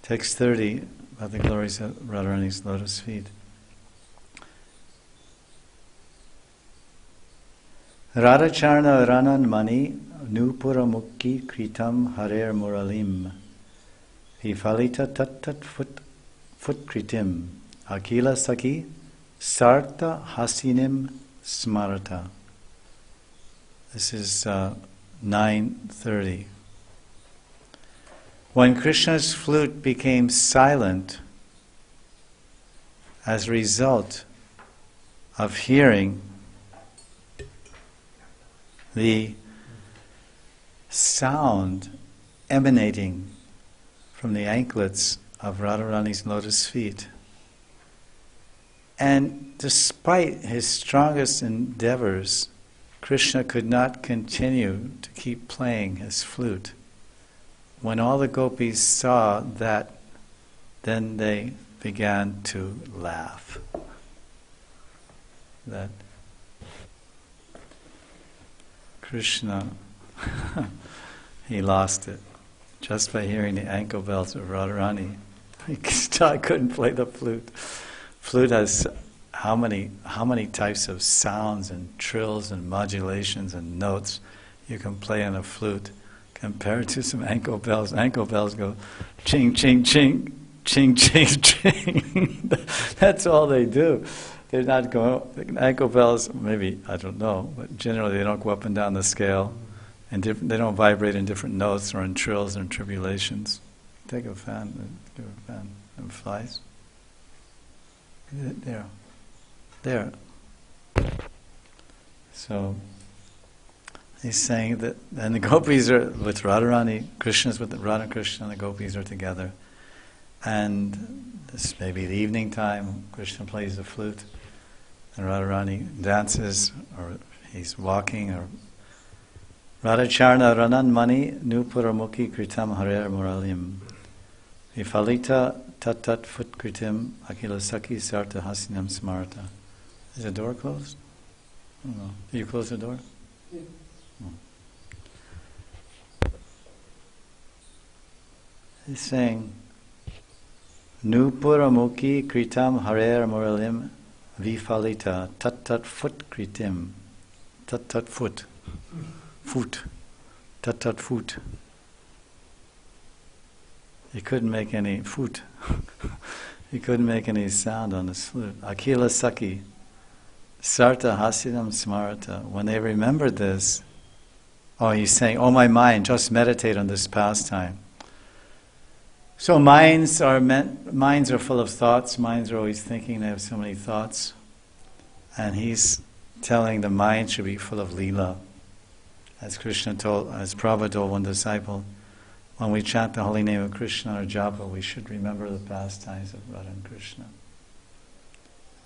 Text 30 about the glories of Radharani's lotus feet. Radhacharna ranan mani nupura mukki kritam harer muralim vifalita tat fut kritim akila saki sarta hasinim smarata. This is 9:30. When Krishna's flute became silent as a result of hearing the sound emanating from the anklets of Radharani's lotus feet, and despite his strongest endeavors, Krishna could not continue to keep playing his flute. When all the gopis saw that, then they began to laugh. That Krishna, he lost it just by hearing the ankle bells of Radharani. He couldn't play the flute. Flute has how many types of sounds and trills and modulations and notes you can play on a flute compared to some ankle bells. Ankle bells go ching, ching, ching, ching, ching, ching. That's all they do. They're not going, ankle bells, maybe, I don't know, but generally they don't go up and down the scale, and they don't vibrate in different notes or in trills and tribulations. Take a fan, give a fan, it flies. There. So, he's saying that, and the gopis are with Radharani, Krishna's with Radha and Krishna, and the gopis are together. And this may be the evening time, Krishna plays the flute, and Radharani dances, or he's walking, or Radhacharna ranan mani nupura mukhi kritam harer muralim vifalita tat fut kritim akila saki sarta hasinam smarta. Is the door closed? I don't know. Did you close the door? Yeah. He's saying, Nupura mukhi kritam harer muralim vifalita tat fut kritim. Tat foot. Foot. Tat foot. He couldn't make any foot. He couldn't make any sound on the flute. Akila saki. Sarta hasidam smarata. When they remembered this, he's saying, oh my mind, just meditate on this pastime. So minds are full of thoughts. Minds are always thinking. They have so many thoughts, and he's telling the mind should be full of lila. As Prabhupada told one disciple, when we chant the holy name of Krishna or japa, we should remember the pastimes of Radha and Krishna.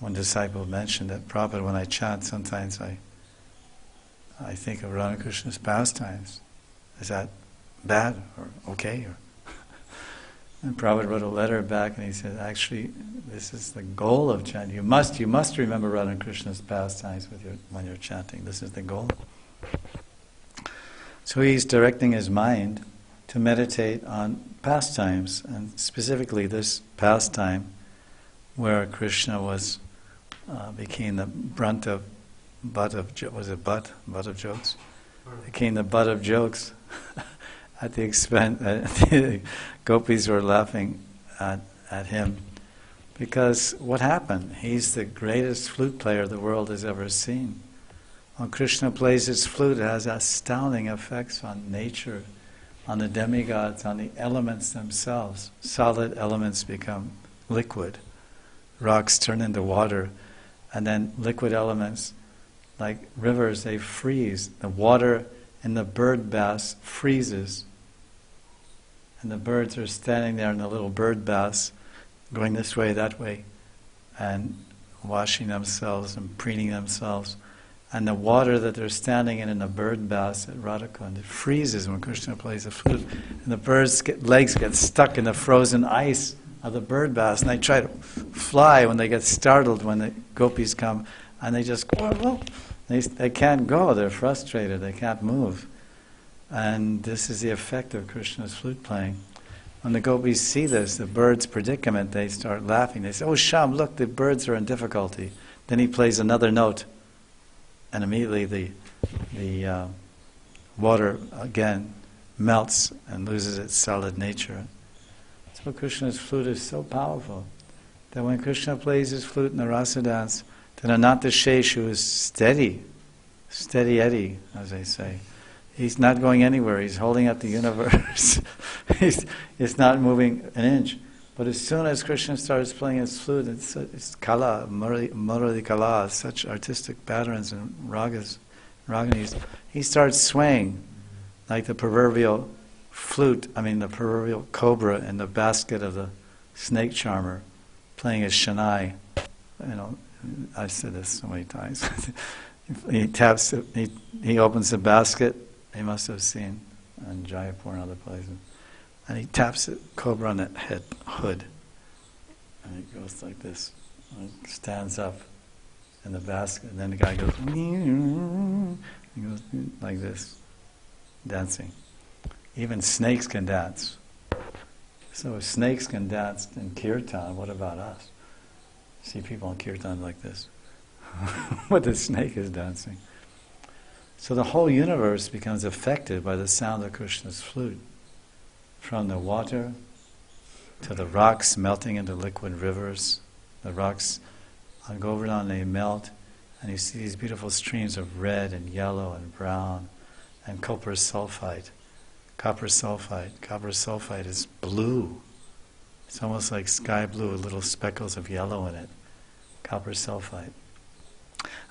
One disciple mentioned that, Prabhupada, when I chant, sometimes I think of Radha and Krishna's pastimes. Is that bad or okay? And Prabhupada wrote a letter back, and he said, actually, this is the goal of chanting. You must remember Radha and Krishna's pastimes when you're chanting. This is the goal. So he's directing his mind to meditate on pastimes, and specifically this pastime where Krishna became the butt of jokes? Became the butt of jokes. At the expense, the gopis were laughing at him, because what happened? He's the greatest flute player the world has ever seen. When Krishna plays his flute, it has astounding effects on nature, on the demigods, on the elements themselves. Solid elements become liquid. Rocks turn into water, and then liquid elements, like rivers, they freeze. The water in the bird baths freezes. And the birds are standing there in the little bird baths, going this way, that way, and washing themselves and preening themselves. And the water that they're standing in the bird baths at Radhakund, it freezes when Krishna plays the flute. And the birds' legs get stuck in the frozen ice of the bird baths, and they try to fly when they get startled when the gopis come, and they just go, they can't go, they're frustrated, they can't move. And this is the effect of Krishna's flute playing. When the gopis see this, the bird's predicament, they start laughing. They say, "Oh Sham, look, the birds are in difficulty." Then he plays another note, and immediately the water again melts and loses its solid nature. So Krishna's flute is so powerful that when Krishna plays his flute in the Rasa dance, then Ananta Sheshu is steady Eddie, as they say. He's not going anywhere. He's holding up the universe. It's not moving an inch. But as soon as Krishna starts playing his flute, it's kala, murali kala, such artistic patterns and raganis. He starts swaying like the proverbial the proverbial cobra in the basket of the snake charmer, playing his shanai. I've said this so many times. He opens the basket. He must have seen in Jaipur and other places. And he taps the cobra on the hood. And he goes like this. And stands up in the basket. And then the guy goes, he goes like this, dancing. Even snakes can dance. So if snakes can dance in kirtan, what about us? See people in kirtan like this. But the snake is dancing. So the whole universe becomes affected by the sound of Krishna's flute. From the water to the rocks melting into liquid rivers. The rocks on Govardhan, they melt, and you see these beautiful streams of red and yellow and brown and copper sulfite. Copper sulfite is blue. It's almost like sky blue with little speckles of yellow in it. Copper sulfite.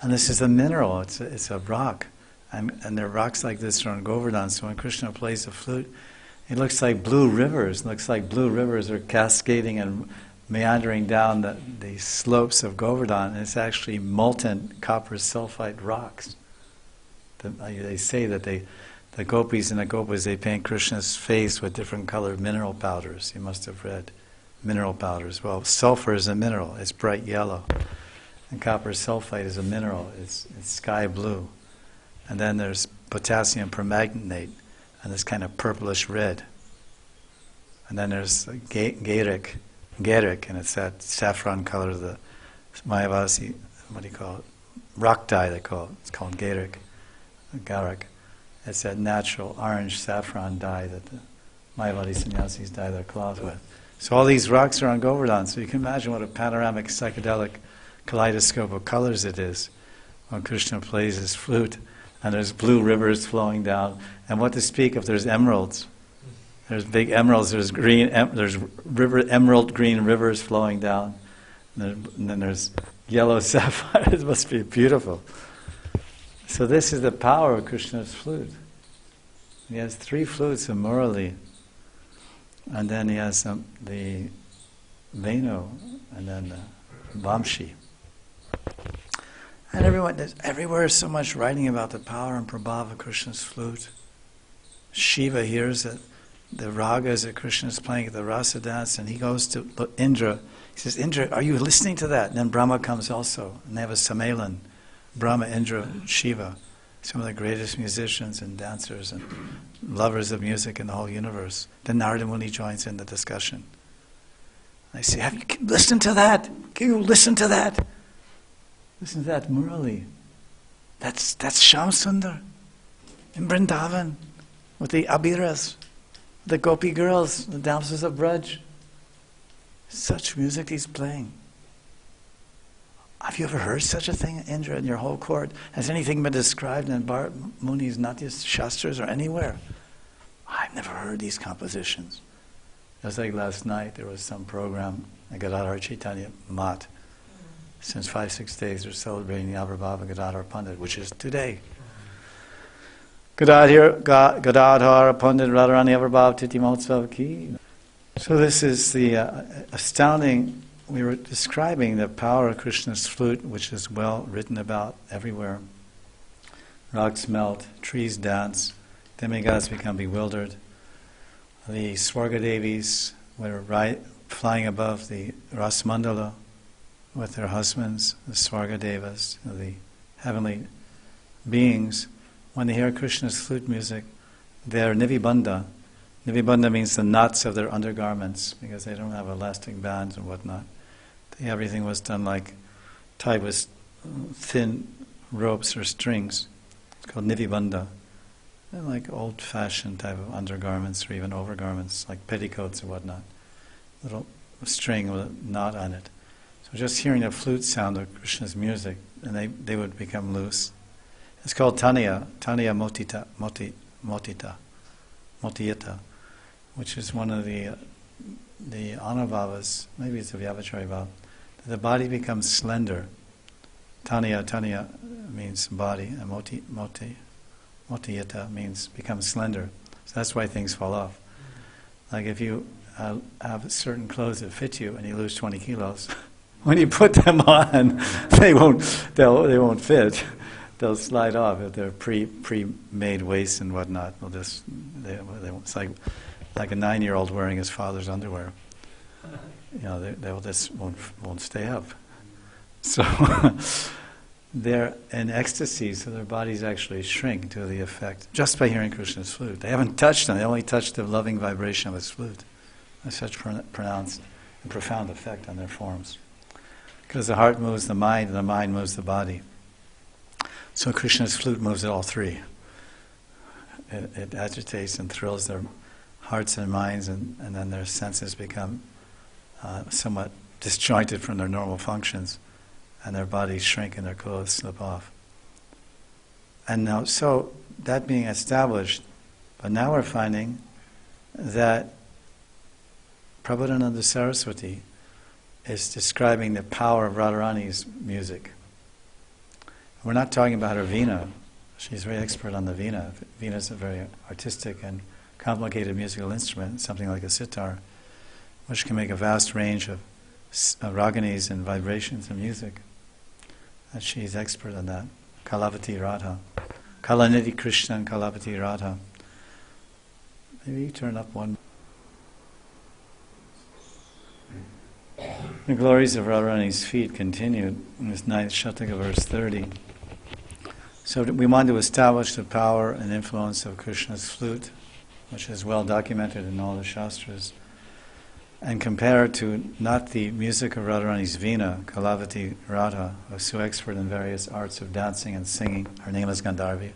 And this is a mineral, it's a rock. And there are rocks like this on Govardhan, so when Krishna plays the flute, it looks like blue rivers. It looks like blue rivers are cascading and meandering down the slopes of Govardhan. And it's actually molten copper sulfite rocks. They say that the gopis and the gopas, they paint Krishna's face with different colored mineral powders. You must have read mineral powders. Well, sulfur is a mineral. It's bright yellow. And copper sulfite is a mineral. It's sky blue. And then there's potassium permanganate, and it's kind of purplish red. And then there's garik, and it's that saffron color of the Mayavasi, what do you call it? Rock dye, they call it. It's called garik. It's that natural orange saffron dye that the Mayavadi sannyasis dye their cloth with. So all these rocks are on Govardhan, so you can imagine what a panoramic psychedelic kaleidoscope of colors it is when Krishna plays his flute. And there's blue rivers flowing down. And what to speak of, there's emeralds. There's big emeralds, there's emerald green rivers flowing down. And then there's yellow sapphire. It must be beautiful. So this is the power of Krishna's flute. He has 3 flutes of Murali. And then he has the Venu, and then the Vamshi. And everywhere is so much writing about the power and prabhava of Krishna's flute. Shiva hears that the ragas that Krishna is playing at the Rasa dance, and he goes to Indra. He says, "Indra, are you listening to that?" And then Brahma comes also, and they have a sammelan. Brahma, Indra, Shiva, some of the greatest musicians and dancers and lovers of music in the whole universe. Then Narada Muni joins in the discussion. I say, "Have you listened to that? Can you listen to that? Listen to that Murali. That's Shyam Sundar in Vrindavan with the Abiras, the Gopi girls, the dancers of Braj. Such music he's playing. Have you ever heard such a thing, Indra, in your whole court? Has anything been described in Bharat Muni's Natya Shastras or anywhere? I've never heard these compositions." Just like last night, there was some program at Gadadhar Chaitanya Mat. Since 5-6 days, they're celebrating the Avirbhava Gadadhar Pandit, which is today. Gadadhar Pandit Radharani Avirbhava Titi Mahotsav Ki. So this is the astounding, we were describing the power of Krishna's flute, which is well written about everywhere. Rocks melt, trees dance, demigods become bewildered. The Swargadevis were flying above the Rasmandala with their husbands, the Swargadevas, the heavenly beings. When they hear Krishna's flute music, they're nivibandha. Nivibandha means the knots of their undergarments, because they don't have elastic bands and whatnot. Everything was done like tied with thin ropes or strings. It's called nivibandha. And like old-fashioned type of undergarments or even overgarments, like petticoats or whatnot. Little string with a knot on it. So just hearing the flute sound of Krishna's music, and they would become loose. It's called tanya motiyata, which is one of the anubhavas, maybe it's a vyavachari bhava. The body becomes slender. Tanya means body, and motiyata means become slender. So that's why things fall off. Like if you have certain clothes that fit you and you lose 20 kilos, when you put them on, they won't fit. They'll slide off if they're pre-made waists and whatnot. They won't. It's like a 9-year-old wearing his father's underwear. They'll just won't stay up. So they're in ecstasy, so their bodies actually shrink to the effect just by hearing Krishna's flute. They haven't touched them; they only touched the loving vibration of his flute. Has such pronounced and profound effect on their forms. Because the heart moves the mind, and the mind moves the body. So Krishna's flute moves all three. It agitates and thrills their hearts and minds, and then their senses become somewhat disjointed from their normal functions, and their bodies shrink and their clothes slip off. And now, so that being established, but now we're finding that Prabodhananda Saraswati is describing the power of Radharani's music. We're not talking about her veena. She's very expert on the veena. Veena is a very artistic and complicated musical instrument, something like a sitar, which can make a vast range of raganis and vibrations of music. And she's expert on that. Kalavati Radha. Kalanidhi Krishna and Kalavati Radha. Maybe you turn up one. The glories of Radharani's feet continued in this 9th Shataka, verse 30. So we want to establish the power and influence of Krishna's flute, which is well documented in all the Shastras, and compare it to not the music of Radharani's veena, Kalavati Radha, who is so expert in various arts of dancing and singing. Her name is Gandharvika.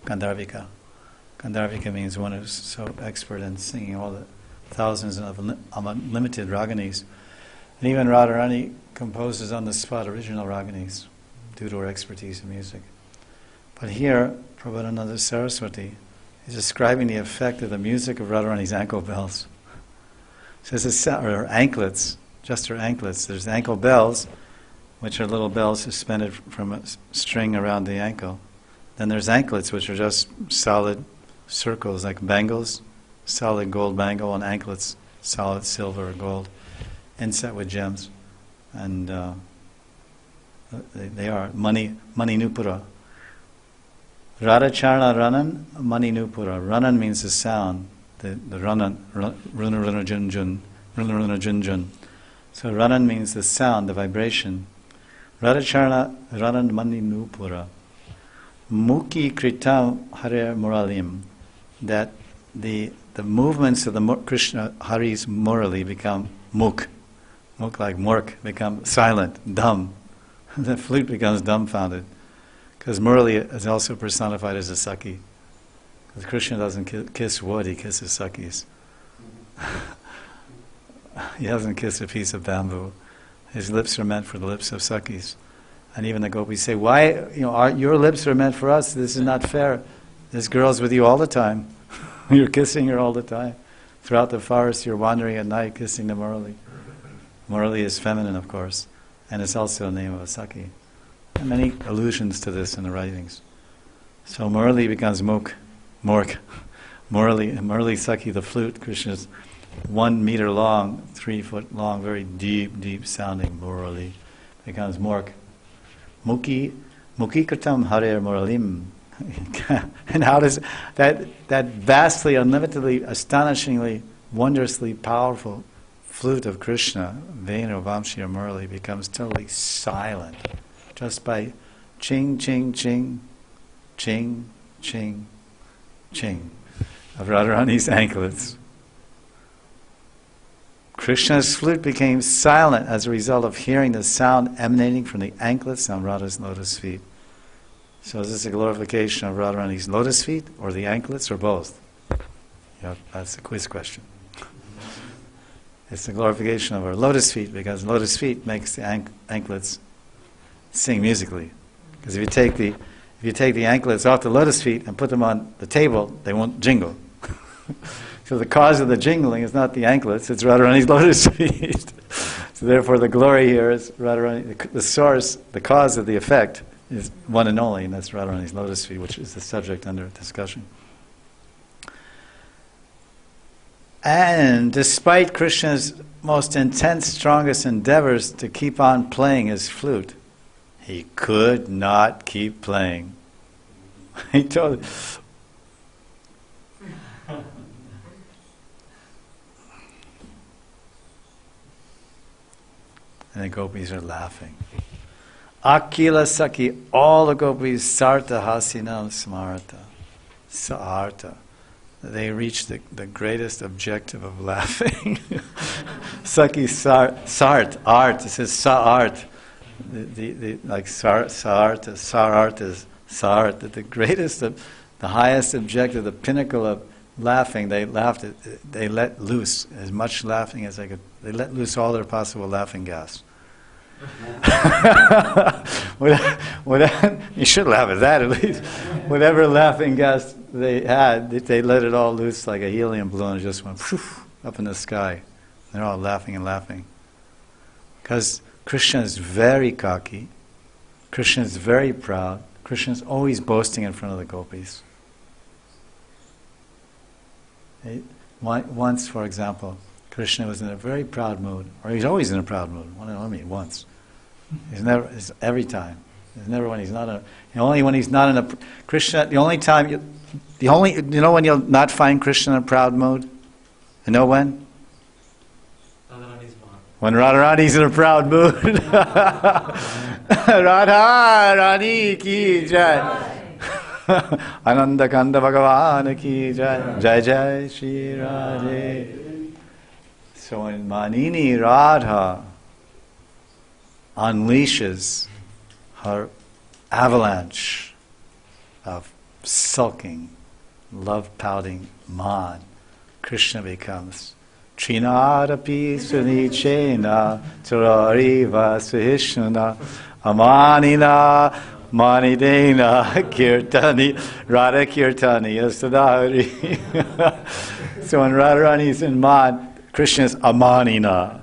Gandharvika means one who's so expert in singing all the thousands of unlimited raganis. And even Radharani composes on the spot original raganis due to her expertise in music. But here, Prabodhananda Saraswati is describing the effect of the music of Radharani's ankle bells. So it's her anklets, just her anklets. There's ankle bells, which are little bells suspended from a string around the ankle. Then there's anklets, which are just solid circles, like bangles, solid gold bangle, and anklets, solid silver or gold, inset with gems. And they are Mani Nupura. Radha Charna Ranan, Mani Nupura. Ranan means the sound, the Ranan, Runa Runa Jun Jun, Runa Runa Jun Jun. So Ranan means the sound, the vibration. Radha Charna Ranan Mani Nupura. Mukhi Kritam Hare Muralim. That the movements of the Krishna Hari's Murali become muk like murk, become silent, dumb. The flute becomes dumbfounded, because Murali is also personified as a Sakhi. Because Krishna doesn't kiss wood, he kisses Sakhis. He doesn't kiss a piece of bamboo. His lips are meant for the lips of Sakhis. And even the gopis say, why, your lips are meant for us, this is not fair. This girl's with you all the time. You're kissing her all the time. Throughout the forest, you're wandering at night kissing the Murali. Murali is feminine, of course, and it's also a name of a Sakhi. And many allusions to this in the writings. So Murali becomes mork. Murali Sakhi, the flute, Krishna's 1 meter long, 3 foot long, very deep sounding Murali, becomes mork. Mukhi Kritam Hare Muralim. And how does that vastly, unlimitedly, astonishingly, wondrously powerful flute of Krishna, Venu, Vamshi, or Murali, becomes totally silent just by ching, ching, ching, ching, ching, ching. of Radharani's anklets. Krishna's flute became silent as a result of hearing the sound emanating from the anklets on Radha's lotus feet. So is this a glorification of Radharani's lotus feet, or the anklets, or both? Yeah, that's a quiz question. It's the glorification of her lotus feet, because lotus feet makes the anklets sing musically. Because if you take the anklets off the lotus feet and put them on the table, they won't jingle. So the cause of the jingling is not the anklets, it's Radharani's lotus feet. So therefore the glory here is Radharani, the source, the cause of the effect is one and only, and that's Radharani's lotus feet, which is the subject under discussion. And despite Krishna's most intense, strongest endeavors to keep on playing his flute, he could not keep playing. He told and the gopis are laughing. Akila Saki, all the gopis, Sarta Hasinam Smarta, Saarta. They reach the greatest objective of laughing. Saki Sart, art, it says Saart. Like Saart is Saart, the greatest, the highest objective, the pinnacle of laughing. They laughed, they let loose as much laughing as they could. They let loose all their possible laughing gas. You should laugh at that at least. Whatever laughing gas they had, they let it all loose like a helium balloon. It just went up in the sky. They're all laughing and laughing. Because Krishna is very cocky. Krishna is very proud. Krishna is always boasting in front of the gopis. Once, for example, Krishna was in a very proud mood, or he's always in a proud mood. Once. He's never. It's every time. There's never when he's not in. Only when he's not in a Krishna. The only time you know when you'll not find Krishna in a proud mood. You know when? When Radharani's in a proud mood. Radharani ki jai. Ananda Kanda Bhagavan ki jai. Jai Jai Shri Radhe. So when Mahanidhi Radha unleashes her avalanche of sulking, love-pouting man, Krishna becomes Trinadapi Sunichena Turariva Suhishna Amanina Manidena Kirtani Radha Kirtani Yasadari. So when Radharani is in man, Krishna is Amanina.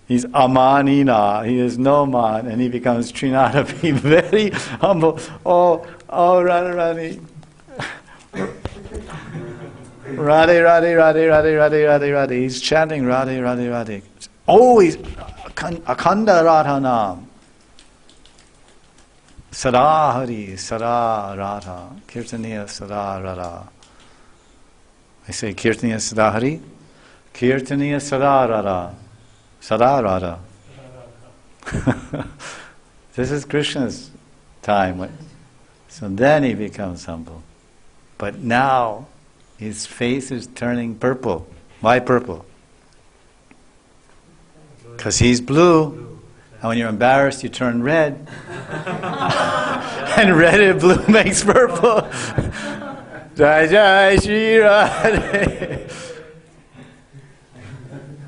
He's Amanina. He is no man, and he becomes Trinadapi, very humble. Oh, Radharani. Radhe, Radhe, Radhe, Radhe, Radhe, Radhe, Radhe. He's chanting Radhe, Radhe, Radhe. Always Akhanda Radhanam. Sada Hari, Sada Radha. Kirtaniya Sada Radha. I say Kirtaniya Sada Hari. Kirtaniya Sada Radha. Sada Radha. This is Krishna's time. So then he becomes humble. But now his face is turning purple. Why purple? Because he's blue. And when you're embarrassed, you turn red. And red and blue makes purple. Jai Jai Shri Radhe.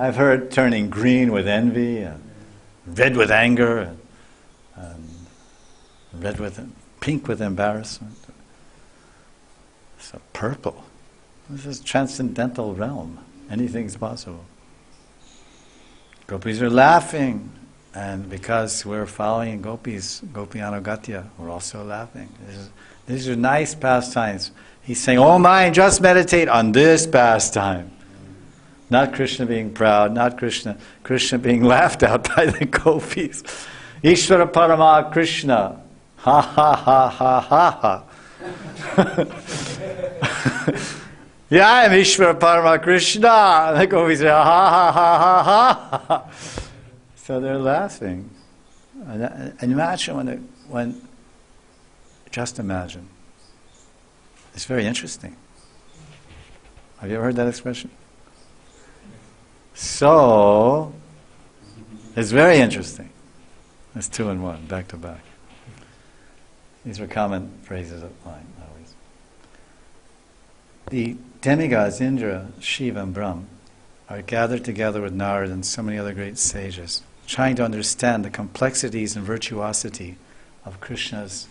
I've heard turning green with envy, and red with anger, and red with pink with embarrassment. So purple. This is transcendental realm. Anything's possible. Gopis are laughing, and because we're following gopis, Gopi Anugatya, we're also laughing. These are nice pastimes. He's saying, oh mind, just meditate on this pastime. Not Krishna being proud, not Krishna being laughed at by the gopis. Ishvara Parama Krishna. Ha ha ha ha ha ha. Yeah, I am Ishvara Parama Krishna. And the gopis say, ha ha ha ha ha. So they're laughing. And imagine just imagine. It's very interesting. Have you ever heard that expression? So, it's very interesting. It's 2 in 1, back to back. These were common phrases of mine always. The demigods Indra, Shiva, and Brahm are gathered together with Narada and so many other great sages, trying to understand the complexities and virtuosity of Krishna's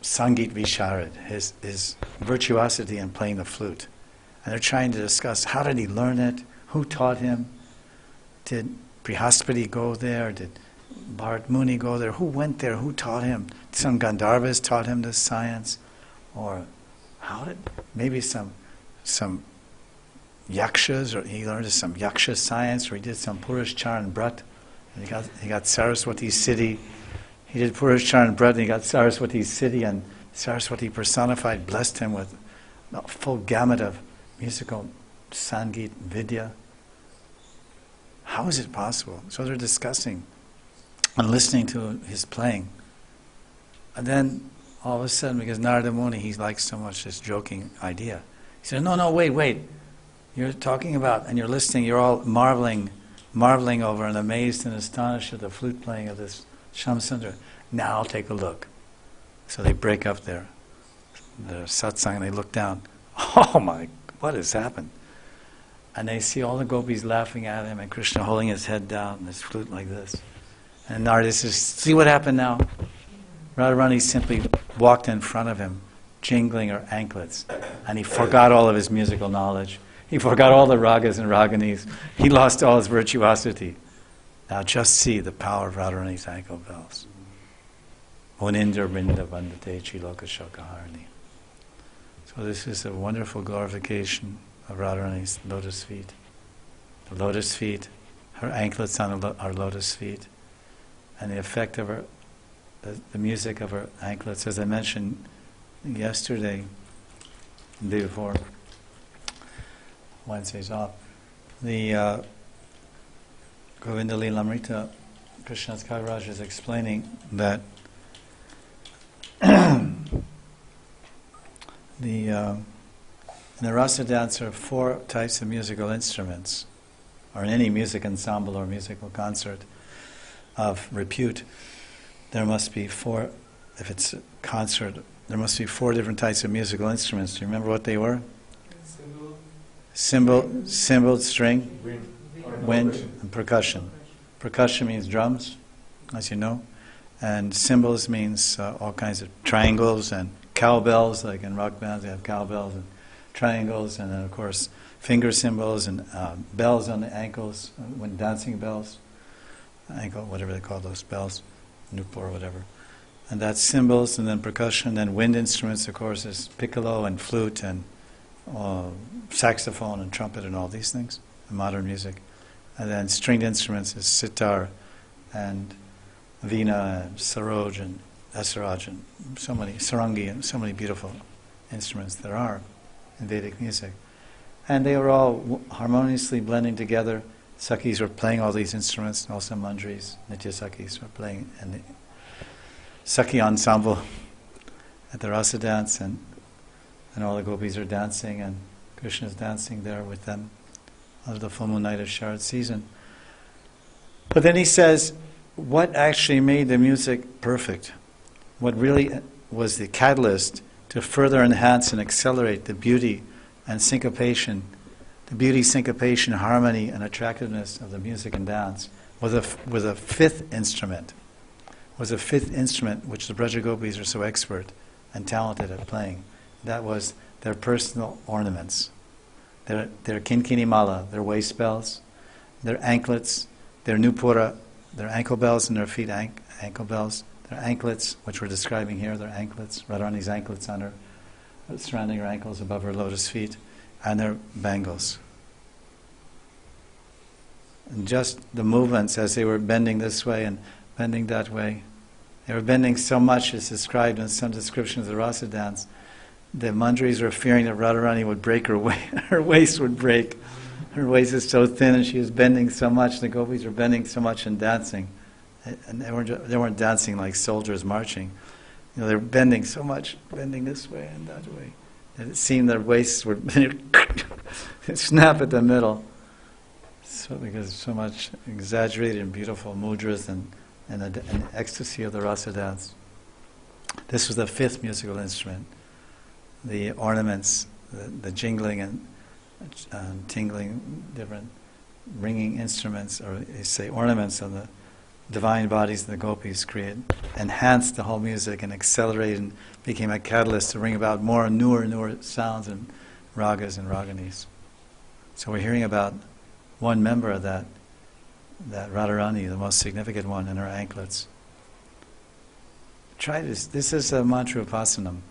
Sangeet Visharad, his virtuosity in playing the flute. And they're trying to discuss, how did he learn it? Who taught him? Did Brihaspati go there? Did Bharat Muni go there? Who went there? Who taught him? Some Gandharvas taught him this science? Or maybe some yakshas, or he learned some yaksha science, or he did some Purush Charan Brat, and he got Saraswati Siddhi. He did Purush Charan Brat and he got Saraswati Siddhi, and Saraswati personified, blessed him with a full gamut of musical Sangeet Vidya. How is it possible? So they're discussing and listening to his playing. And then all of a sudden, because Narada Muni, he likes so much this joking idea, he said, no, wait. You're talking about, and you're listening, you're all marveling over and amazed and astonished at the flute playing of this Shamsundar. Now take a look. So they break up their satsang and they look down. Oh my, what has happened? And they see all the gopis laughing at him and Krishna holding his head down and his flute like this. And Narada says, see what happened now? Radharani simply walked in front of him, jingling her anklets, and he forgot all of his musical knowledge. He forgot all the ragas and raganis. He lost all his virtuosity. Now just see the power of Radharani's ankle bells. Munindra Vrinda Vandate Chiloka Shokaharani. So this is a wonderful glorification of Radharani's lotus feet. The lotus feet, her anklets on our lotus feet, and the effect of her, the music of her anklets, as I mentioned yesterday, the day before, Wednesday's off. The Govinda Lilamrita, Krishna's Kaviraj, is explaining that in the Rasa dance there are 4 types of musical instruments, or in any music ensemble or musical concert of repute, there must be 4, if it's a concert, there must be 4 different types of musical instruments. Do you remember what they were? Cymbal, string, wind, and percussion. Percussion means drums, as you know, and cymbals means all kinds of triangles and cowbells, like in rock bands they have cowbells and triangles, and then of course finger cymbals and bells on the ankles, when dancing bells, ankle, whatever they call those bells, nupur or whatever. And that's cymbals, and then percussion, and wind instruments, of course, is piccolo and flute and saxophone and trumpet and all these things, modern music. And then stringed instruments is sitar and veena and saroj and asaraj and so many, sarangi and so many beautiful instruments there are in Vedic music. And they were all harmoniously blending together. Sakhis were playing all these instruments, and also mandris, Nitya Sakhis were playing in the Sakhi ensemble at the Rasa dance, and all the gopis are dancing, and Krishna is dancing there with them under the full moon night of Sharad season. But then he says, what actually made the music perfect? What really was the catalyst to further enhance and accelerate the beauty and syncopation, harmony, and attractiveness of the music and dance was a 5th instrument. Was a 5th instrument which the Braja Gopis are so expert and talented at playing. That was their personal ornaments, their kinkini mala, their waist bells, their anklets, their nupura, their ankle bells and their feet ankle bells, their anklets, which we're describing here, their anklets, Radharani's anklets on her, surrounding her ankles above her lotus feet, and their bangles. And just the movements as they were bending this way and bending that way, they were bending so much, as described in some description of the Rasa dance. The mandris were fearing that Radharani would break her waist. Her waist would break. Her waist is so thin, and she was bending so much. The gopis were bending so much and dancing, and they weren't dancing like soldiers marching. They were bending so much, bending this way and that way. And it seemed their waists were snap at the middle. So because so much exaggerated and beautiful mudras and the ecstasy of the Rasa dance. This was the fifth musical instrument. The ornaments, the jingling and tingling, different ringing instruments, or you say ornaments of the divine bodies of the gopis enhanced the whole music and accelerated and became a catalyst to bring about more newer sounds and ragas and raganis. So we're hearing about one member of that Radharani, the most significant one, in her anklets. Try this. This is a mantra upasanam.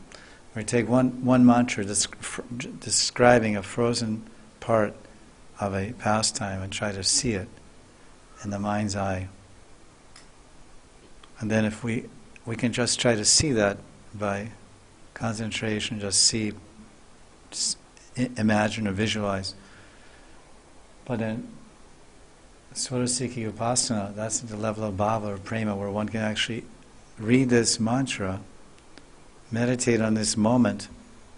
We take one mantra describing a frozen part of a pastime and try to see it in the mind's eye. And then if we can just try to see that by concentration, just imagine or visualize. But in Swarasiki Upasana, that's at the level of bhava or prema, where one can actually read this mantra, meditate on this moment,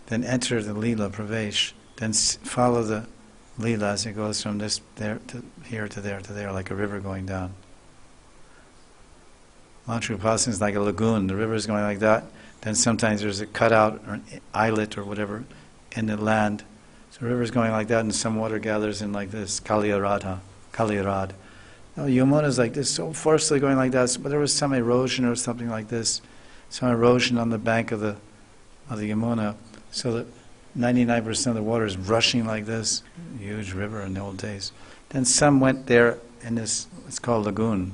then enter the lila pravesh, then follow the lila as it goes from this there to here to there, like a river going down. Mantra Upasana is like a lagoon. The river is going like that. Then sometimes there's a cutout or an islet or whatever in the land. So the river is going like that, and some water gathers in like this, Kaliyarad. Now Yamuna is like this, so forcefully going like that. But there was some erosion or something like this, some erosion on the bank of the Yamuna, so that 99% of the water is rushing like this, huge river in the old days. Then some went there in this, it's called lagoon,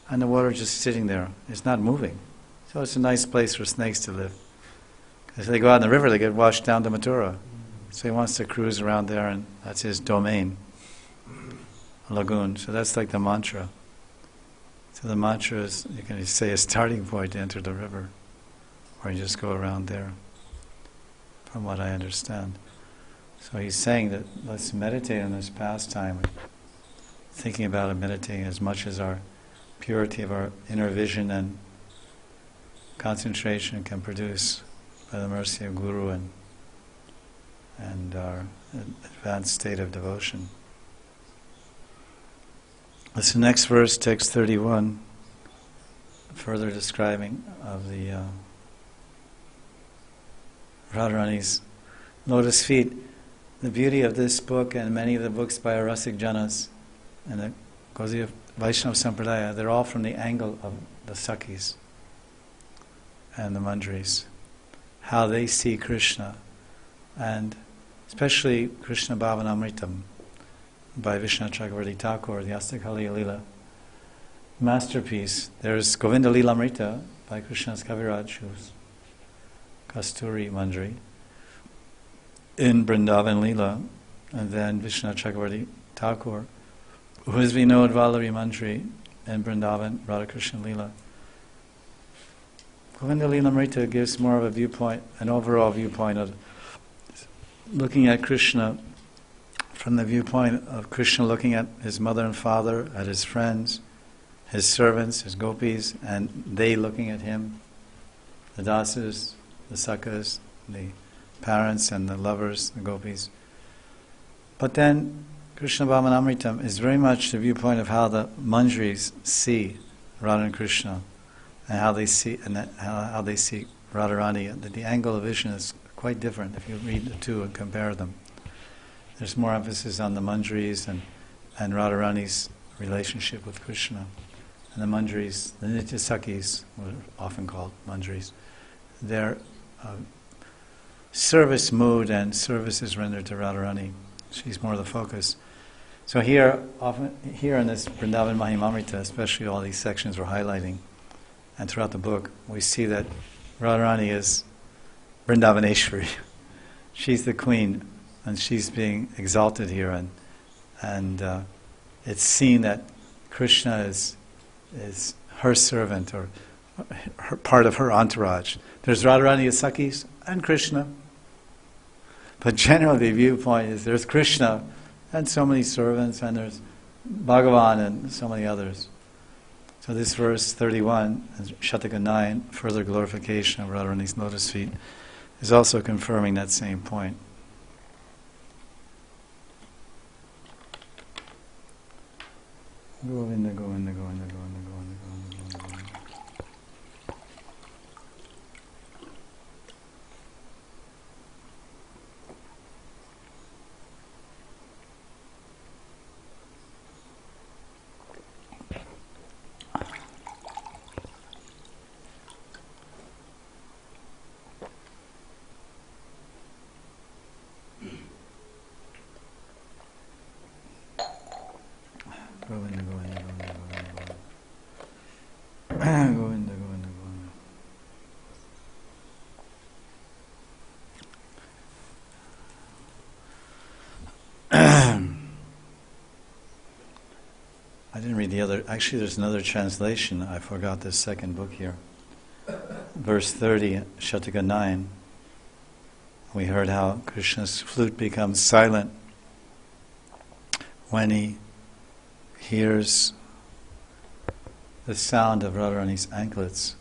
and the water is just sitting there. It's not moving. So it's a nice place for snakes to live. If they go out in the river, they get washed down to Mathura. So he wants to cruise around there, and that's his domain, a lagoon. So that's like the mantra. So the mantra is, you can say, a starting point to enter the river, or you just go around there, from what I understand. So he's saying that let's meditate on this pastime, thinking about it, meditating as much as our purity of our inner vision and concentration can produce by the mercy of Guru and our advanced state of devotion. This next verse, text 31, further describing of the Radharani's lotus feet. The beauty of this book and many of the books by our Rasik Janas and the Glories of Vaishnava Sampradaya, they're all from the angle of the Sakhis and the Manjaris, how they see Krishna, and especially Krishna Bhavanamritam by Vishnu Chakravarti Thakur, the Astakali Lila masterpiece. There's Govinda Lilamrita by Krishna's Kaviraj, who's Kasturi Manjari, in Vrindavan Lila, and then Vishnu Chakravarti Thakur, who is Vinod Vallari Manjari in Vrindavan Radhakrishna Lila. Govinda Lilamrita gives more of a viewpoint, an overall viewpoint of looking at Krishna from the viewpoint of Krishna looking at his mother and father, at his friends, his servants, his gopis, and they looking at him, the dasas, the sakhas, the parents and the lovers, the gopis. But then Krishna Bhavanamritam is very much the viewpoint of how the Manjaris see Radha and Krishna, and how they see Radharani. The angle of vision is quite different if you read the two and compare them. There's more emphasis on the Manjaris and Radharani's relationship with Krishna. And the Manjaris, the Nitya Sakhis, what are often called Manjaris, their service mood and service is rendered to Radharani. She's more the focus. So here in this Vrindavan Mahimamrita, especially all these sections we're highlighting, and throughout the book, we see that Radharani is Vrindavaneshwari. She's the queen, and she's being exalted here, and it's seen that Krishna is her servant, or part of her entourage. There's Radharani as Sakhis and Krishna, but generally the viewpoint is there's Krishna and so many servants, and there's Bhagavan and so many others. So this verse 31, Shataka 9, further glorification of Radharani's lotus feet, is also confirming that same point. Govinda, Govinda, Govinda, Govinda, Govinda, Govinda, Govinda. Govinda, Govinda, Govinda, Govinda, Govinda, Govinda, Govinda. I didn't read the other. Actually, there's another translation. I forgot this second book here. Verse 30, Shataka 9. We heard how Krishna's flute becomes silent when he hears the sound of Radharani's anklets,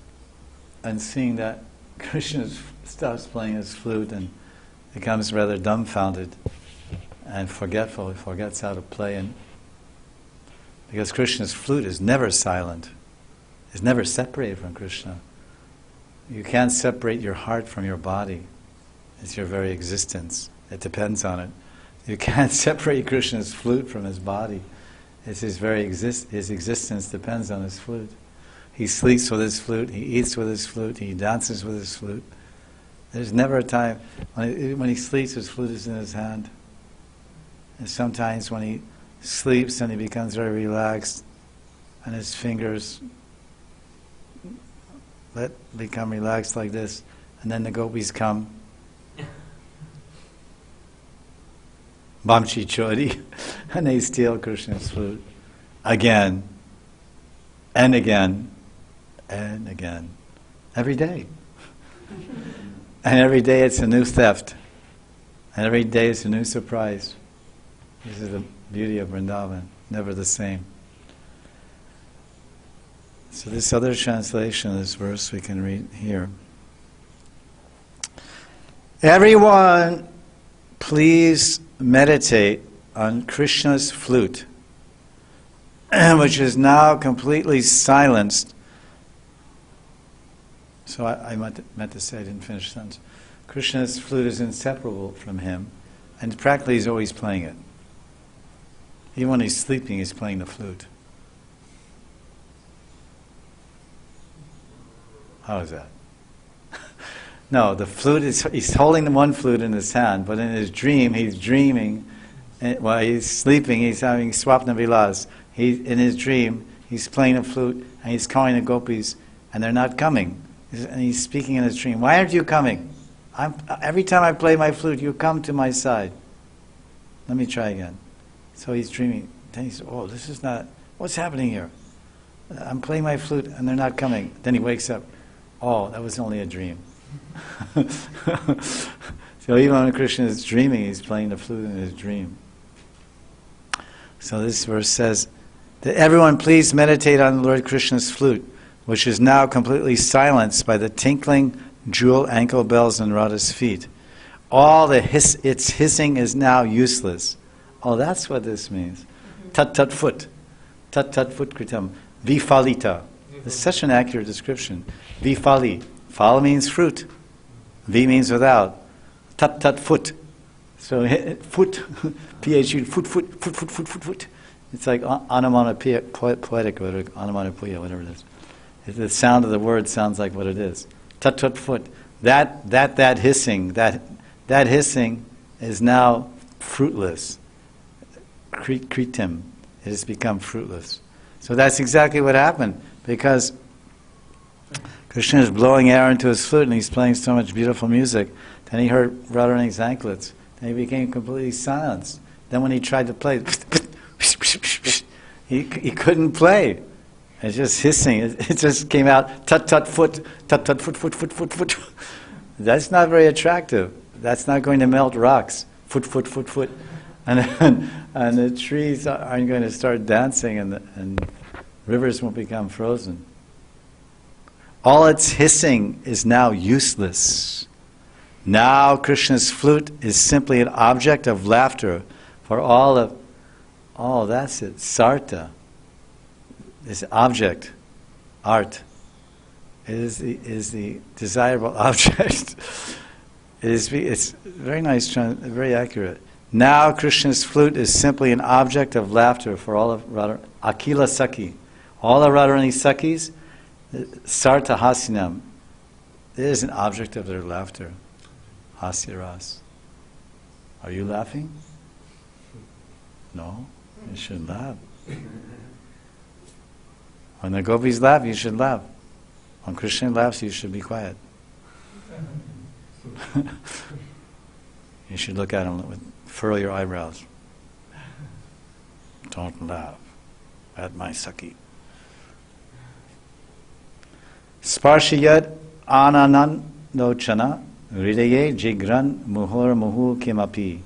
and seeing that Krishna stops playing his flute and becomes rather dumbfounded and forgetful. He forgets how to play, and because Krishna's flute is never silent, is never separated from Krishna. You can't separate your heart from your body. It's your very existence. It depends on it. You can't separate Krishna's flute from his body. It's his very his existence depends on his flute. He sleeps with his flute, he eats with his flute, he dances with his flute. There's never a time when he sleeps, his flute is in his hand. And sometimes when he sleeps and he becomes very relaxed, and his fingers become relaxed like this, and then the gopis come. Bamchi Chori, and they steal Krishna's flute again and again and again. Every day. And every day it's a new theft. And every day it's a new surprise. This is the beauty of Vrindavan, never the same. So this other translation of this verse we can read here. Everyone, please meditate on Krishna's flute, which is now completely silenced. So I meant to say, I didn't finish the sentence. Krishna's flute is inseparable from him, and practically he's always playing it. Even when he's sleeping, he's playing the flute. How is that? No, the flute is, he's holding the one flute in his hand, but in his dream, he's dreaming, and while he's sleeping, he's having swapna vilas. In his dream, he's playing a flute, and he's calling the gopis, and they're not coming. And he's speaking in his dream, why aren't you coming? Every time I play my flute, you come to my side. Let me try again. So he's dreaming. Then he says, oh, this is not, what's happening here? I'm playing my flute, and they're not coming. Then he wakes up, oh, that was only a dream. So even when Krishna is dreaming, he's playing the flute in his dream. So this verse says that everyone please meditate on Lord Krishna's flute, which is now completely silenced by the tinkling jewel ankle bells on Radha's feet. All its hissing is now useless. Oh, that's what this means. Tat tat foot kritam vifalita. It's such an accurate description. Vifali. Fala means fruit. V means without. Tat tat foot. So foot, P-H-U, foot. It's like onomatopoeia, poetic, or onomatopoeia, whatever it is. The sound of the word sounds like what it is. Tat tat foot. That hissing is now fruitless. Kritim. It has become fruitless. So that's exactly what happened, because Krishna is blowing air into his flute and he's playing so much beautiful music. Then he heard Radharani's anklets. Then he became completely silenced. Then when he tried to play, he couldn't play. It's just hissing. It just came out, tut tut foot, foot. That's not very attractive. That's not going to melt rocks. Foot. And the trees aren't going to start dancing, and rivers won't become frozen. All its hissing is now useless. Now Krishna's flute is simply an object of laughter for all that's it, sarta. this object, art, is the desirable object. It's very nice, very accurate. Now Krishna's flute is simply an object of laughter for all of Radharani. Akila Saki. All of Radharani Sakis, Sarta Hasinam. It is an object of their laughter. Hasya Ras. Are you laughing? No, you should laugh. When the gopis laugh, you should laugh. When Krishna laughs, you should be quiet. You should look at him, furrow your eyebrows. Don't laugh at my Saki. Sparshiyat ananan lochana hridaye jigran muhur muhu kimapi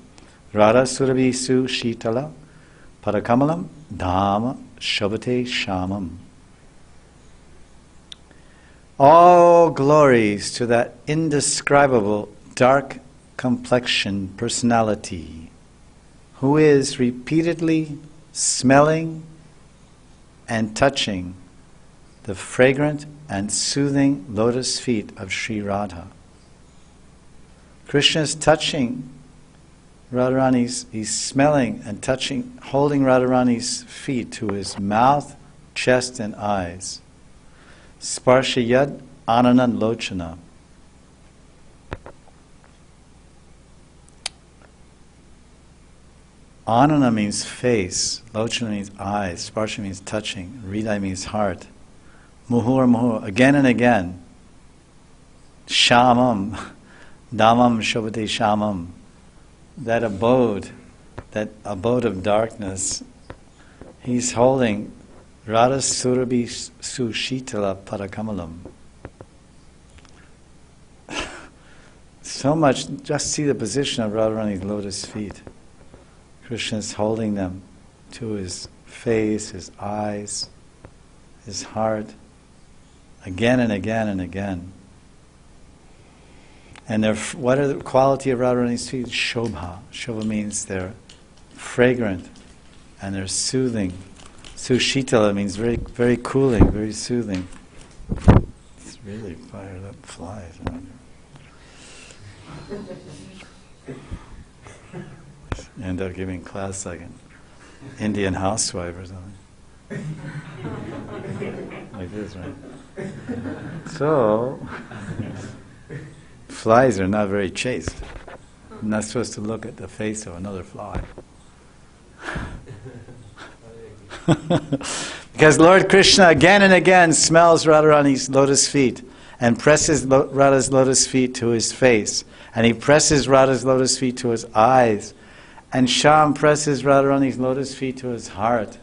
rara surabhi su shitala parakamalam dhama shabate shamam. All glories to that indescribable dark complexion personality who is repeatedly smelling and touching the fragrant and soothing lotus feet of Sri Radha. Krishna is touching Radharani's, he's smelling and touching, holding Radharani's feet to his mouth, chest and eyes. Sparshayad ananan lochana. Anana means face, lochana means eyes, sparsha means touching, hridaya means heart. Muhur muhur, again and again. Shamam, damam shobhate shamam. That abode of darkness, he's holding Radha Surabhi Sushitala Parakamalam. So much, just see the position of Radharani's lotus feet. Krishna is holding them to his face, his eyes, his heart, again and again and again. And what are the quality of Radharani's feet? Shobha. Shobha means they're fragrant and they're soothing. Sushitala means very, very cooling, very soothing. It's really fired up flies around here. End up giving class like an Indian housewife or something. Like this, right? So, flies are not very chaste. I'm not supposed to look at the face of another fly. Because Lord Krishna again and again smells Radharani's lotus feet and presses Radha's lotus feet to his face. And he presses Radha's lotus feet to his eyes. And Shyam presses Radharani's lotus feet to his heart.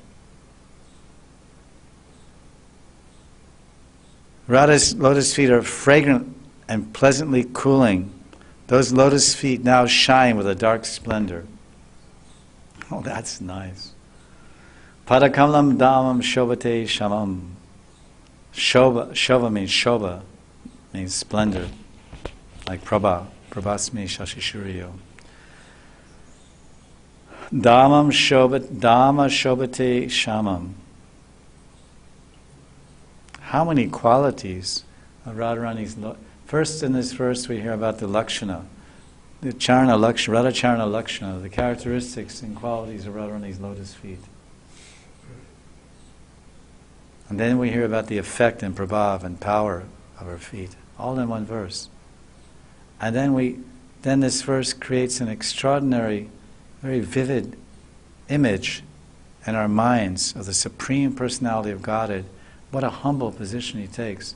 Radha's lotus feet are fragrant and pleasantly cooling. Those lotus feet now shine with a dark splendor. Oh, that's nice. Padakamalam dhamam shobhate shamam. Shobha means shobha, means splendor. Like Prabha, Prabhasmi Shashishuriyo. Dhamma shobhate shamam. How many qualities of Radharani's first in this verse we hear about the lakshana, the charna lakshana, Radha charna lakshana, the characteristics and qualities of Radharani's lotus feet. And then we hear about the effect and prabhav and power of her feet, all in one verse. And then this verse creates an extraordinary, very vivid image in our minds of the Supreme Personality of Godhead. What a humble position he takes.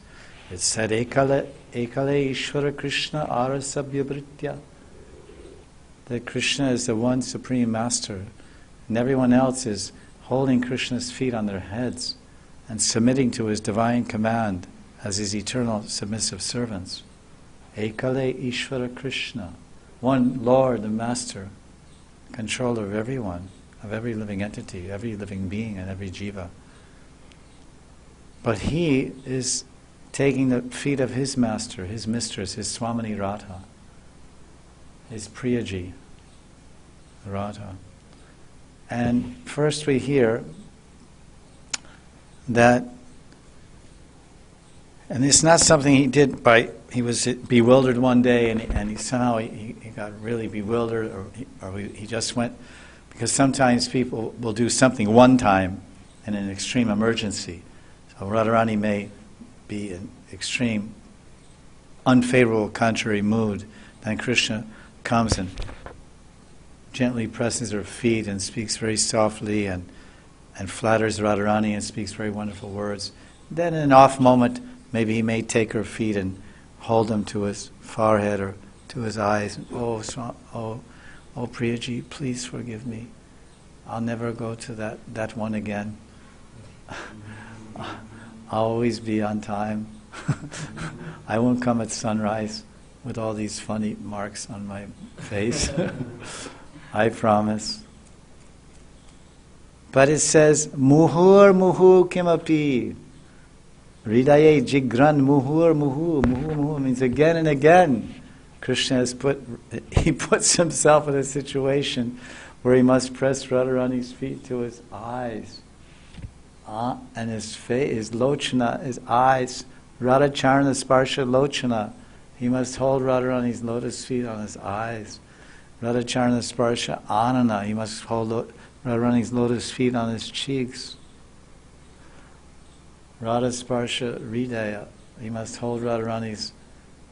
It said, Ekale Ishvara Krishna Arasabhyabhritya. That Krishna is the one Supreme Master, and everyone else is holding Krishna's feet on their heads and submitting to his divine command as his eternal submissive servants. Ekale Ishvara Krishna, one Lord, the Master, controller of everyone, of every living entity, every living being, and every jiva. But he is taking the feet of his master, his mistress, his Swamini Radha, his Priyaji, Radha. And first we hear that, and it's not something he did he was bewildered one day and he got really bewildered, or he just went, because sometimes people will do something one time in an extreme emergency. So Radharani may be in extreme unfavorable contrary mood, then Krishna comes and gently presses her feet and speaks very softly and flatters Radharani and speaks very wonderful words. Then in an off moment, maybe he may take her feet and hold them to his forehead or to his eyes. Oh Priyaji, please forgive me. I'll never go to that one again. I'll always be on time. I won't come at sunrise with all these funny marks on my face. I promise. But it says, Muhur muhu kimapi. Hridaye jigran muhur muhu. Muhu muhu means again and again. Krishna puts himself in a situation where he must press Radharani's feet to his eyes. And his face, his lochana, his eyes. Radha charna sparsha lochana. He must hold Radharani's lotus feet on his eyes. Radha charna sparsha anana. He must hold Radharani's lotus feet on his cheeks. Radha sparsha hridaya. He must hold Radharani's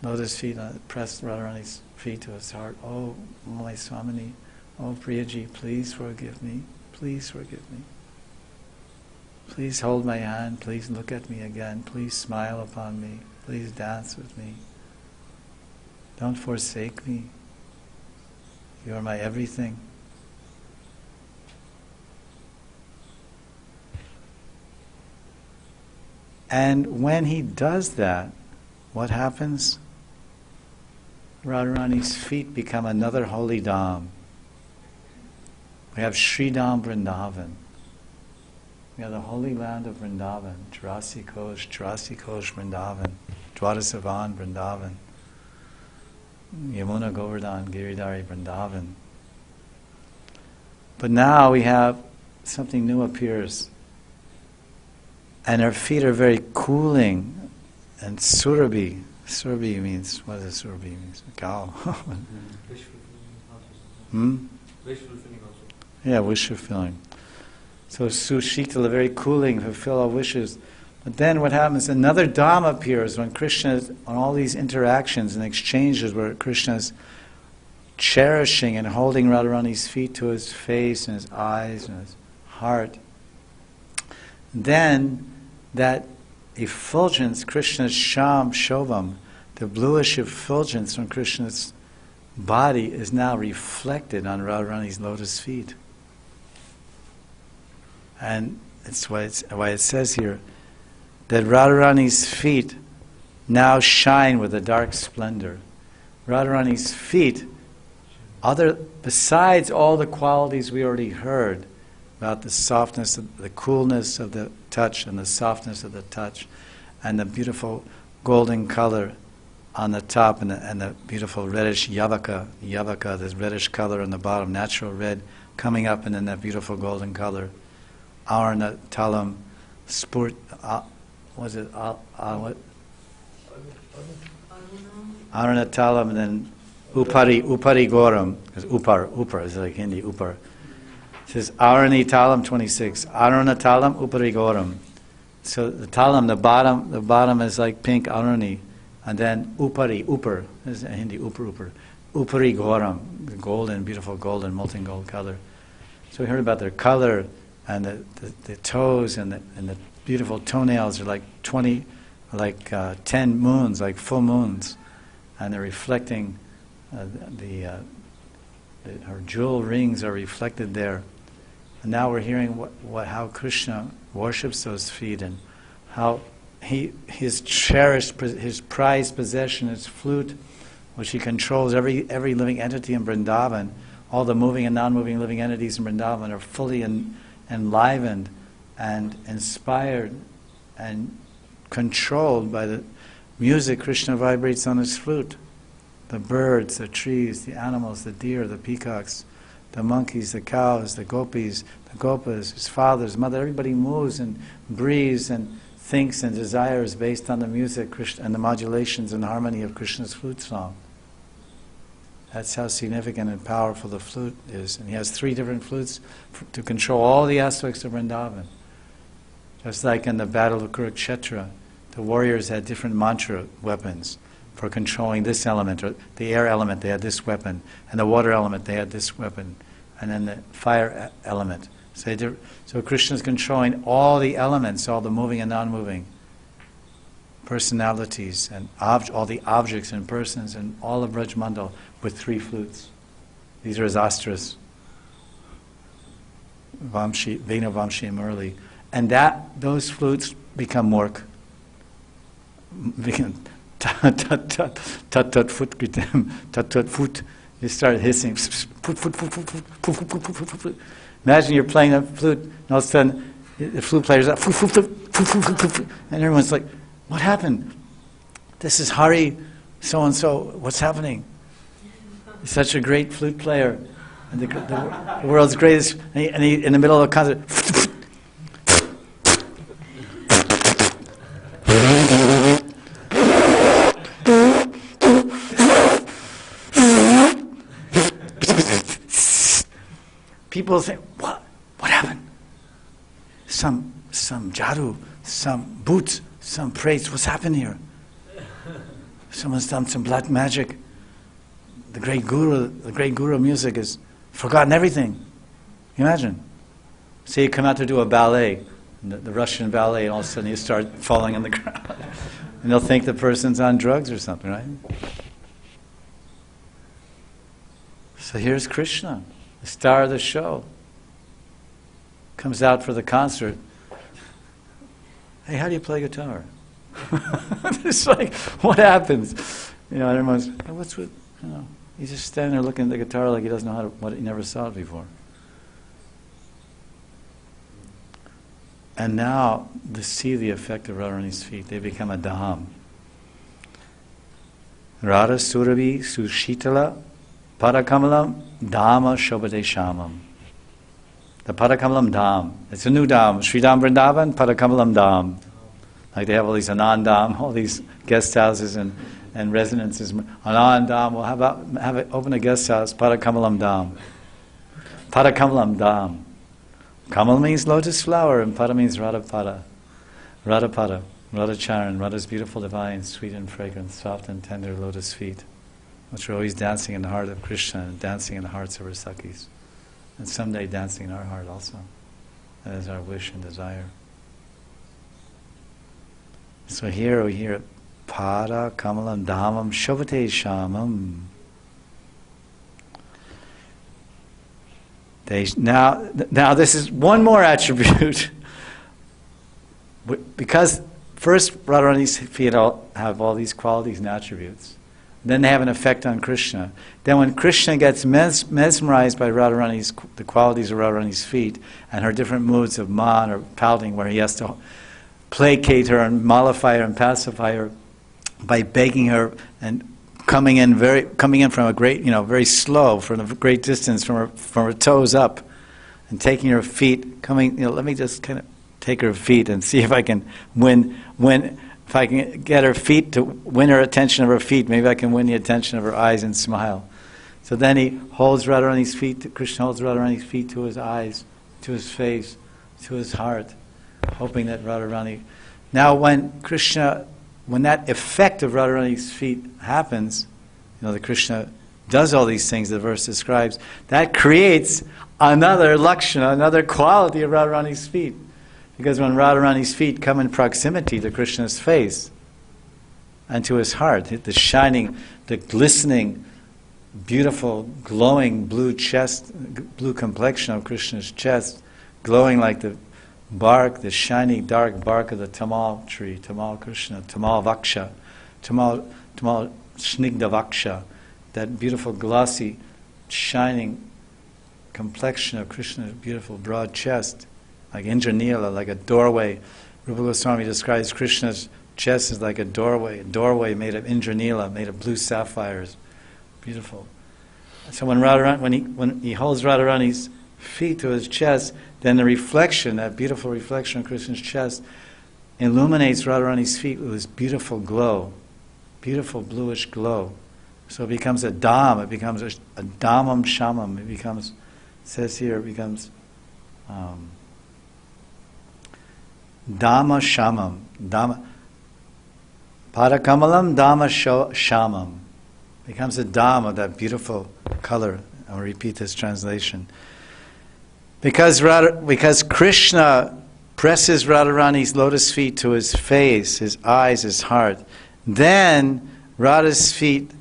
lotus feet, press Radharani's feet to his heart. Oh, my Swami, oh Priyaji, please forgive me. Please forgive me. Please hold my hand. Please look at me again. Please smile upon me. Please dance with me. Don't forsake me. You are my everything. And when he does that, what happens? Radharani's feet become another holy dham. We have Sridham Vrindavan. We have the holy land of Vrindavan, Trasi Kosh Vrindavan, Dwarasavan Vrindavan, Yamuna Govardhan, Giridhari Vrindavan. But now we have something new appears. And her feet are very cooling. And Surabhi means, what does Surabhi mean? Cow. Wish fulfilling also. Yeah, wish fulfilling. So Sushitala, very cooling, fulfill all wishes. But then what happens, another Dham appears when Krishna is on all these interactions and exchanges where Krishna is cherishing and holding Radharani's feet to his face and his eyes and his heart. Then that effulgence, Krishna's Sham Shobham, the bluish effulgence from Krishna's body is now reflected on Radharani's lotus feet. And it's why it says here that Radharani's feet now shine with a dark splendor. Radharani's feet, besides all the qualities we already heard about the softness, the coolness of the touch and the softness of the touch, and the beautiful golden color on the top, and the beautiful reddish yavaka, this reddish color on the bottom, natural red coming up, and then that beautiful golden color. Arna talam spurt, was it what? Arna talam, and then upari goram, because upar is like Hindi, upar. It says Arani talam 26, Arana talam upari goram. So the talam, the bottom is like pink arani, and then upar is Hindi, upar, upari goram, the golden, beautiful golden, molten gold color. So we heard about their color, and the toes and the beautiful toenails are like 10 moons, like full moons, and they're reflecting. Her jewel rings are reflected there, and now we're hearing how Krishna worships those feet, and how his cherished, his prized possession, his flute, which he controls every living entity in Vrindavan. All the moving and non-moving living entities in Vrindavan are fully enlivened and inspired and controlled by the music Krishna vibrates on his flute. The birds, the trees, the animals, the deer, the peacocks, the monkeys, the cows, the gopis, the gopas, his father, his mother, everybody moves and breathes and thinks and desires based on the music and the modulations and harmony of Krishna's flute song. That's how significant and powerful the flute is. And he has 3 different flutes to control all the aspects of Vrindavan. Just like in the Battle of Kurukshetra, the warriors had different mantra weapons for controlling this element, or the air element, they had this weapon, and the water element, they had this weapon, and then the fire element. So Krishna is controlling all the elements, all the moving and non-moving personalities, and all the objects and persons, and all of Braj Mandal with 3 flutes. These are his astras, Vamshi, Vena, Vamshi, and Murli. And those flutes become work. Tat tat foot kritem, tat tat foot. You start hissing. Imagine you're playing a flute, and all of a sudden the flute player's up, and everyone's like, "What happened? This is Hari, so and so. What's happening? He's such a great flute player, and the world's greatest." And he in the middle of a concert. People say, what happened? Some jadoo, some boots, some praise. What's happened here? Someone's done some black magic. The great guru music has forgotten everything. Can you imagine? Say you come out to do a ballet, the Russian ballet, and all of a sudden you start falling on the ground. And they'll think the person's on drugs or something, right? So here's Krishna, the star of the show. Comes out for the concert. Hey, how do you play guitar? It's like, what happens? And everyone's, what's with, he's just standing there looking at the guitar like he doesn't know what he never saw it before. And now, to see the effect of Radharani's feet, they become a dham. Radha Surabhi Sushitala Padakamalam Dhamma Shobhade Shamam. The Padakamalam Dham. It's a new Dham. Sri Dham Vrindavan, Padakamalam Dham. Like they have all these Anand Dham, all these guest houses and residences. Anand Dham, well, how about open a guest house, Padakamalam Dham. Padakamalam Dham. Kamal means lotus flower, and Pada means Radha Pada. Radha Pada, Radha Charan, Radha's beautiful, divine, sweet and fragrant, soft and tender lotus feet, which are always dancing in the heart of Krishna and dancing in the hearts of her Sakhis. And someday dancing in our heart also. That is our wish and desire. So here we hear Pada Kamalam Dhamam Shobhate Shamam. Now this is one more attribute. Because first Radharani's feet have all these qualities and attributes. Then they have an effect on Krishna. Then when Krishna gets mesmerized by the qualities of Radharani's feet and her different moods of man or pouting, where he has to placate her and mollify her and pacify her by begging her and coming in from a great, very slow, from a great distance, from her toes up, and taking her feet, let me just kind of take her feet and see if I can if I can get her feet to win her attention of her feet, maybe I can win the attention of her eyes and smile. So then he holds Radharani's feet, Krishna holds Radharani's feet to his eyes, to his face, to his heart, hoping that Radharani... Now when that effect of Radharani's feet happens, the Krishna does all these things the verse describes, that creates another lakshana, another quality of Radharani's feet. Because when Radharani's feet come in proximity to Krishna's face and to his heart, the shining, the glistening, beautiful, glowing blue chest, blue complexion of Krishna's chest, glowing like the bark, the shiny dark bark of the tamal tree, tamal Krishna, tamal vaksha, tamal snigdha vaksha, that beautiful glossy, shining complexion of Krishna's beautiful broad chest, like Indranila, like a doorway. Rupa Goswami describes Krishna's chest as like a doorway made of Indranila, made of blue sapphires. Beautiful. So when he holds Radharani's feet to his chest, then the reflection, that beautiful reflection on Krishna's chest, illuminates Radharani's feet with this beautiful glow, beautiful bluish glow. So it becomes a dham, it becomes a dhammam shamam, it becomes, it says here, it becomes dhamma shamam, dhamma, padakamalam dhamma shamam. Becomes a dham of that beautiful color. I'll repeat this translation. Because Krishna presses Radharani's lotus feet to his face, his eyes, his heart, then Radha's feet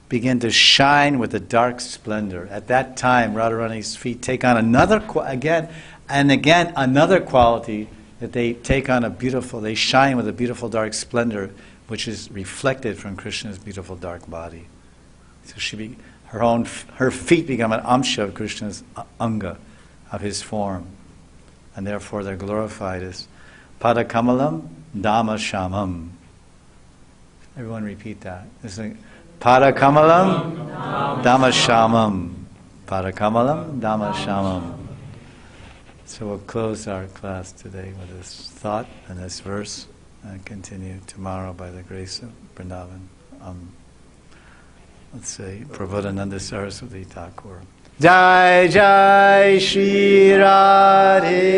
begin to shine with a dark splendor. At that time, Radharani's feet take on another quality, that they take on they shine with a beautiful dark splendor, which is reflected from Krishna's beautiful dark body. So her feet become an amsha of Krishna's anga, of his form, and therefore they're glorified as padakamalam dhamma shamam. Everyone repeat that. Padakamalam dhamma shamam. Padakamalam dhamma shamam. So we'll close our class today with this thought and this verse, and continue tomorrow by the grace of Vrindavan. Let's say Prabodhananda Saraswati Thakur. Jai Jai Shri Radhe